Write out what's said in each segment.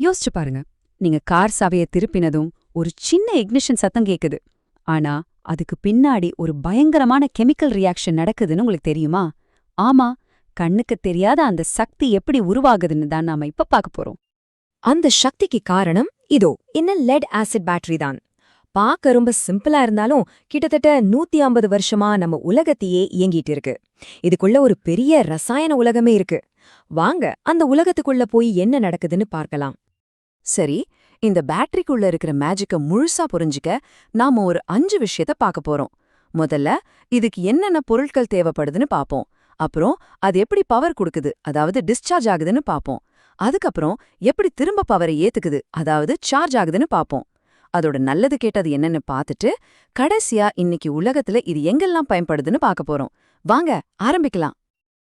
யோசிச்சு பாருங்க, நீங்க கார் சாவிய திருப்பினதும் ஒரு சின்ன இக்னிஷன் சத்தம் கேக்குது. ஆனா அதுக்கு பின்னாடி ஒரு பயங்கரமான கெமிக்கல் ரியாக்ஷன் நடக்குதுன்னு உங்களுக்கு தெரியுமா? ஆமா, கண்ணுக்கு தெரியாத அந்த சக்தி எப்படி உருவாகுதுன்னு தான் நாம இப்ப பார்க்க போறோம். அந்த சக்திக்கு காரணம் இதோ இந்த லெட் ஆசிட் பேட்டரி தான். பார்க்க ரொம்ப சிம்பிளா இருந்தாலும் கிட்டத்தட்ட 150 வருஷமா நம்ம உலகத்தையே இயங்கிட்டு இருக்கு. இதுக்குள்ள ஒரு பெரிய ரசாயன உலகமே இருக்கு. வாங்க அந்த உலகத்துக்குள்ள போய் என்ன நடக்குதுன்னு பார்க்கலாம். சரி, இந்த பேட்டரிக்குள்ள இருக்கிற மேஜிக்க முழுசா புரிஞ்சுக்க நாம ஒரு 5 விஷயத்த பார்க்க போறோம். முதல்ல இதுக்கு என்னென்ன பொருட்கள் தேவைப்படுதுன்னு பாப்போம். அப்புறம் அது எப்படி பவர் கொடுக்குது, அதாவது டிஸ்சார்ஜ் ஆகுதுன்னு பாப்போம். அதுக்கப்புறம் எப்படி திரும்ப பவரை ஏத்துக்குது, அதாவது சார்ஜ் ஆகுதுன்னு பாப்போம். அதோட நல்லது கேட்டது என்னன்னு பார்த்துட்டு கடைசியா இன்னைக்கு உலகத்துல இது எங்கெல்லாம் பயன்படுதுன்னு பார்க்க போறோம். வாங்க ஆரம்பிக்கலாம்.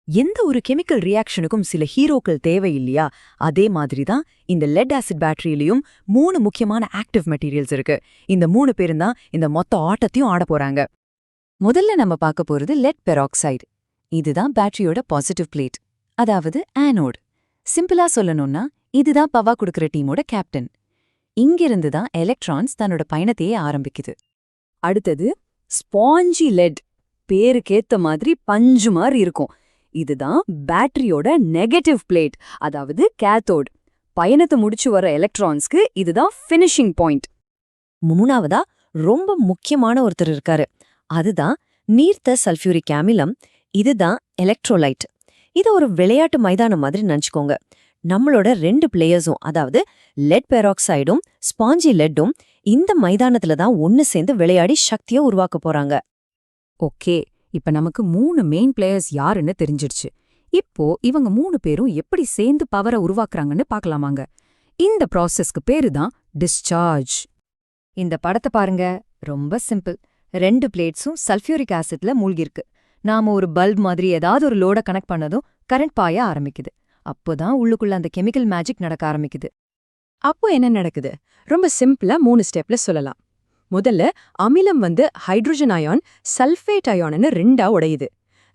எந்த ஒரு கெமிக்கல் ரியாக்ஷனுக்கும் சில ஹீரோக்கள் தேவை இல்லையா? அதே மாதிரி தான் இந்த லெட் ஆசிட் பேட்டரியிலையும் 3 முக்கியமான ஆக்டிவ் மெட்டீரியல்ஸ் இருக்கு. இந்த 3 பேரும் தான் இந்த மொத்த ஆட்டத்தையும் ஆட போறாங்க. முதல்ல நம்ம பார்க்க போறது லெட் பெராக்சைடு. இதுதான் பேட்டரியோட பாசிட்டிவ் பிளேட், அதாவது ஆனோட். சிம்பிளா சொல்லணும்னா இதுதான் பவர் கொடுக்கிற டீமோட கேப்டன். இங்கிருந்து தான் எலக்ட்ரான்ஸ் தன்னோட பயணத்தையே ஆரம்பிக்குது. அடுத்தது ஸ்பாஞ்சி லெட். பேருக்கேத்த மாதிரி பஞ்சு மாதிரி இருக்கும். இதுதான் பேட்டரியோட நெகட்டிவ் பிளேட், அதாவது கேத்தோட். பயணத்தை முடிச்சு வர எலக்ட்ரான்ஸ்க்கு இதுதான் ஃபினிஷிங் பாயிண்ட். மூணாவதா ரொம்ப முக்கியமான ஒருத்தர் இருக்காரு. அதுதான் நீர்த்த சல்ஃபியூரிக் அமிலம். இதுதான் எலக்ட்ரோலைட். இத ஒரு விளையாட்டு மைதானம் மாதிரி நினைச்சுக்கோங்க. நம்மளோட 2 பிளேயர்ஸும், அதாவது லெட் பெராக்சைடும் ஸ்பாஞ்சி லெட்டும் இந்த மைதானத்துல தான் ஒன்னு சேர்ந்து விளையாடி சக்தியை உருவாக்க போறாங்க. ஓகே, இப்ப நமக்கு 3 மெயின் பிளேயர்ஸ் யாருன்னு தெரிஞ்சிடுச்சு. இப்போ இவங்க 3 பேரும் எப்படி சேர்ந்து பவரை உருவாக்குறாங்கன்னு பார்க்கலாமாங்க. இந்த ப்ராசஸ்க்கு பேரு தான் டிஸ்சார்ஜ். இந்த படத்தை பாருங்க, ரொம்ப சிம்பிள். 2 பிளேட்ஸும் சல்ஃபியூரிக் ஆசிட்ல மூழ்கிருக்கு. நாம ஒரு பல்ப் மாதிரி ஏதாவது ஒரு லோட கனெக்ட் பண்ணதும் கரண்ட் பாய ஆரம்பிக்குது. அப்போதான் உள்ளுக்குள்ள அந்த கெமிக்கல் மேஜிக் நடக்க ஆரம்பிக்குது. அப்போ என்ன நடக்குது? ரொம்ப சிம்பிளா 3 ஸ்டெப்ல சொல்லலாம். முதல்ல அமிலம் ஹைட்ரோஜன் அயான் சல்ஃபேட் அயான்னு 2ஆ உடையுது.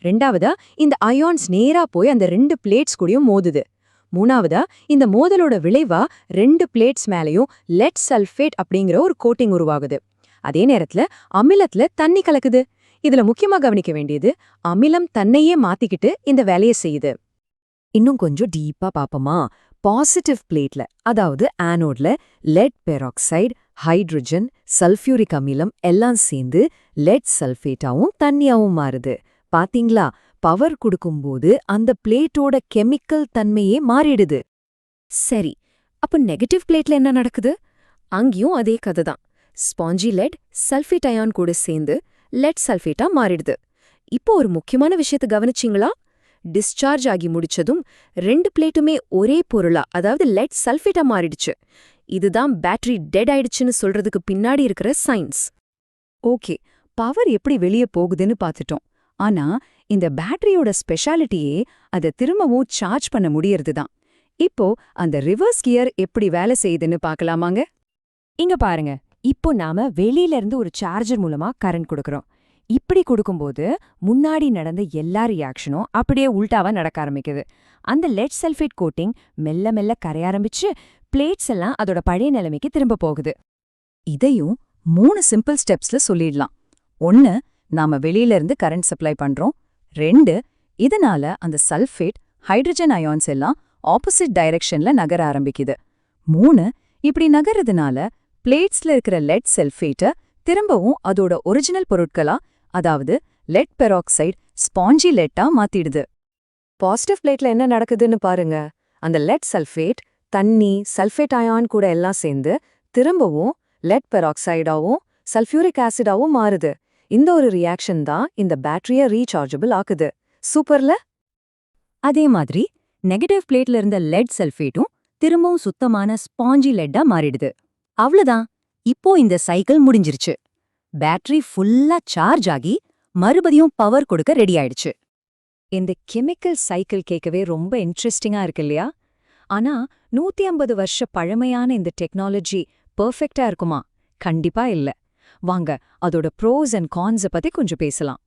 ரெண்டாவதா இந்த அயான்ஸ் நேரா போய் அந்த 2 பிளேட்ஸ் கூடயும் மோதுது. மூணாவதா இந்த மோதலோட விளைவா 2 பிளேட்ஸ் மேலயும் லெட் சல்ஃபேட் அப்படிங்கிற ஒரு கோட்டிங் உருவாகுது. அதே நேரத்துல அமிலத்துல தண்ணி கலக்குது. இதுல முக்கியமா கவனிக்க வேண்டியது, அமிலம் தன்னையே மாத்திக்கிட்டு இந்த வேலையை செய்யுது. இன்னும் கொஞ்சம் டீப்பா பாப்போமா? பாசிட்டிவ் பிளேட்ல, அதாவது ஆனோட்ல லெட் பெராக்சைடு, ஹைட்ரோஜன், சல்ஃபியூரிக் அமிலம் எல்லாம் சேர்ந்து லெட் சல்ஃபேட்டாவும் தண்ணியாவும் மாறுது. பாத்தீங்களா? பவர் கொடுக்கும்போது அந்த பிளேட்டோட கெமிக்கல் தன்மையே மாறிடுது. சரி, அப்ப நெகட்டிவ் பிளேட்ல என்ன நடக்குது? அங்கேயும் அதே கதை தான். ஸ்பாஞ்சி லெட் சல்ஃபேட் அயான் கூட சேர்ந்து லெட் சல்ஃபேட்டா மாறிடுது. இப்போ ஒரு முக்கியமான விஷயத்தை கவனிச்சிங்களா? டிஸ்சார்ஜ் ஆகி முடிச்சதும் 2 பிளேட்டுமே ஒரே பொருளா, அதாவது லெட் சல்ஃபேட்டா மாறிடுச்சு. இதுதான் பேட்டரி டெட் ஆயிடுச்சுன்னு சொல்றதுக்கு பின்னாடி இருக்கிற சயின்ஸ். ஓகே, பவர் எப்படி வெளியே போகுதுன்னு பார்த்துட்டோம். ஆனா இந்த பேட்டரியோட ஸ்பெஷாலிட்டியே அதை திரும்பவும் சார்ஜ் பண்ண முடியறது தான். இப்போ அந்த ரிவர்ஸ் கியர் எப்படி வேலை செய்யுதுன்னு பார்க்கலாமாங்க? இங்க பாருங்க, இப்போ நாம வெளியில இருந்து ஒரு சார்ஜர் மூலமா கரண்ட் கொடுக்கறோம். இப்படி கொடுக்கும்போது முன்னாடி நடந்த எல்லா ரியாக்ஷனும் அப்படியே உல்டாவா நடக்க ஆரம்பிக்குது. அந்த லெட் சல்ஃபேட் கோட்டிங் மெல்ல மெல்ல கரைய ஆரம்பிச்சு பிளேட்ஸ் எல்லாம் அதோட பழைய நிலைமைக்கு திரும்ப போகுது. இதையும் 3 சிம்பிள் ஸ்டெப்ஸ்ல சொல்லிடலாம். 1, நாம வெளியில இருந்து கரண்ட் சப்ளை பண்றோம். 2, இதனால அந்த சல்ஃபேட், ஹைட்ரஜன் அயான்ஸ் எல்லாம் ஆப்போசிட் டைரக்ஷன்ல நகர ஆரம்பிக்குது. 3, இப்படி நகர்றதுனால பிளேட்ஸ்ல இருக்கிற லெட் சல்ஃபேட்டை திரும்பவும் அதோட ஒரிஜினல் பொருட்களா, அதாவது லெட் பெராக்சைடு, ஸ்பாஞ்சி லெட்டா மாத்திடுது. பாசிட்டிவ் பிளேட்ல என்ன நடக்குதுன்னு பாருங்க. அந்த லெட் சல்ஃபேட் தண்ணி, சல்ஃபேட் அயான் கூட எல்லாம் சேர்ந்து திரும்பவும் லெட் பெராக்சைடாவும் சல்ஃபியூரிக் ஆசிடாவும் மாறுது. இந்த ஒரு ரியாக்ஷன் தான் இந்த பேட்டரியை ரீசார்ஜபிள் ஆக்குது. சூப்பர்ல? அதே மாதிரி நெகட்டிவ் பிளேட்ல இருந்த லெட் சல்ஃபேட்டும் திரும்பவும் சுத்தமான ஸ்பாஞ்சி லெட்டா மாறிடுது. அவ்வளவுதான், இப்போ இந்த சைக்கிள் முடிஞ்சிருச்சு. பேட்டரி ஃபுல்லா சார்ஜ் ஆகி மறுபடியும் பவர் கொடுக்க ரெடி ஆயிடுச்சு. இந்த கெமிக்கல் சைக்கிள் கேட்கவே ரொம்ப இன்ட்ரெஸ்டிங்கா இருக்கு இல்லையா? ஆனா 150 வருஷ பழமையான இந்த டெக்னாலஜி பெர்ஃபெக்ட்டா இருக்குமா? கண்டிப்பா இல்ல. வாங்க அதோட ப்ரோஸ் அண்ட் கான்ஸை பத்தி கொஞ்சம் பேசலாம்.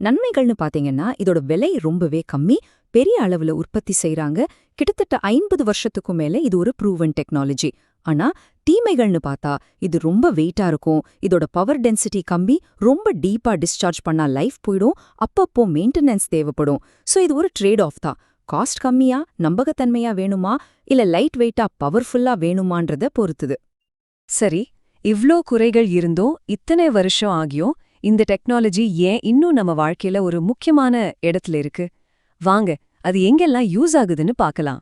நன்மைகள்னு பாத்தீங்கன்னா இதோட விலை ரொம்பவே கம்மி, பெரிய அளவுல உற்பத்தி செய்றாங்க. கிட்டத்தட்ட 50 வருஷத்துக்கும் மேல இது ஒரு ப்ரூவன் டெக்னாலஜி. ஆனா தீமைகள்னு பார்த்தா இது ரொம்ப வெயிட்டா இருக்கும், இதோட பவர் டென்சிட்டி கம்மி, ரொம்ப டீப்பா டிஸ்சார்ஜ் பண்ணா லைஃப் போயிடும், அப்பப்போ மெயின்டெனன்ஸ் தேவைப்படும். சோ இது ஒரு ட்ரேட் ஆஃப் தான். காஸ்ட் கம்மியா, நம்பகத்தன்மையா வேணுமா, இல்ல லைட் வெயிட்டா பவர்ஃபுல்லா வேணுமான்றத பொறுத்துது. சரி, இவ்ளோ குறைகள் இருந்தும் இத்தனை வருஷம் ஆகியும் இந்த டெக்னாலஜி ஏன் இன்னும் நம்ம வாழ்க்கையில ஒரு முக்கியமான இடத்துல இருக்கு? வாங்க, அது எங்கெல்லாம் யூஸ் ஆகுதுன்னு பார்க்கலாம்.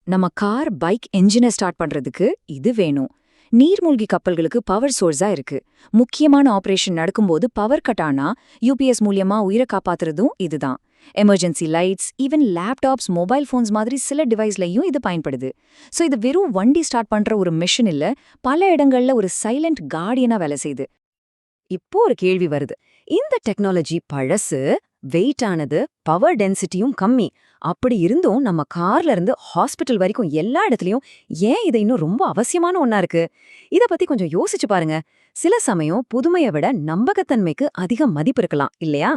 நம்ம கார், பைக் என்ஜினை ஸ்டார்ட் பண்றதுக்கு இது வேணும். நீர்மூழ்கி கப்பல்களுக்கு பவர் சோர்ஸா இருக்கு. முக்கியமான ஆபரேஷன் நடக்கும்போது பவர் கட் ஆனா யூபிஎஸ் மூலியமா உயிரை காப்பாத்துறதும் இதுதான். Emergency lights, even laptops, mobile phones மாதிரி சில டிவைஸ்லயும் இது பயன்படுது. சோ இது வெறும் வண்டி ஸ்டார்ட் பண்ற ஒரு மிஷின் இல்ல, பல இடங்கள்ல ஒரு சைலண்ட் கார்டியனா வேலை செய்யுது. இப்போ ஒரு கேள்வி வருது. இந்த டெக்னாலஜி பழசு, வெயிட் ஆனது, பவர் டென்சிட்டியும் கம்மி. அப்படி இருந்தும் நம்ம கார்ல இருந்து ஹாஸ்பிட்டல் வரைக்கும் எல்லா இடத்துலயும் ஏன் இது இன்னும் ரொம்ப அவசியமான ஒண்ணா இருக்கு? இத பத்தி கொஞ்சம் யோசிச்சு பாருங்க. சில சமயம் புதுமையை விட நம்பகத்தன்மைக்கு அதிக மதிப்பு இருக்கலாம், இல்லையா?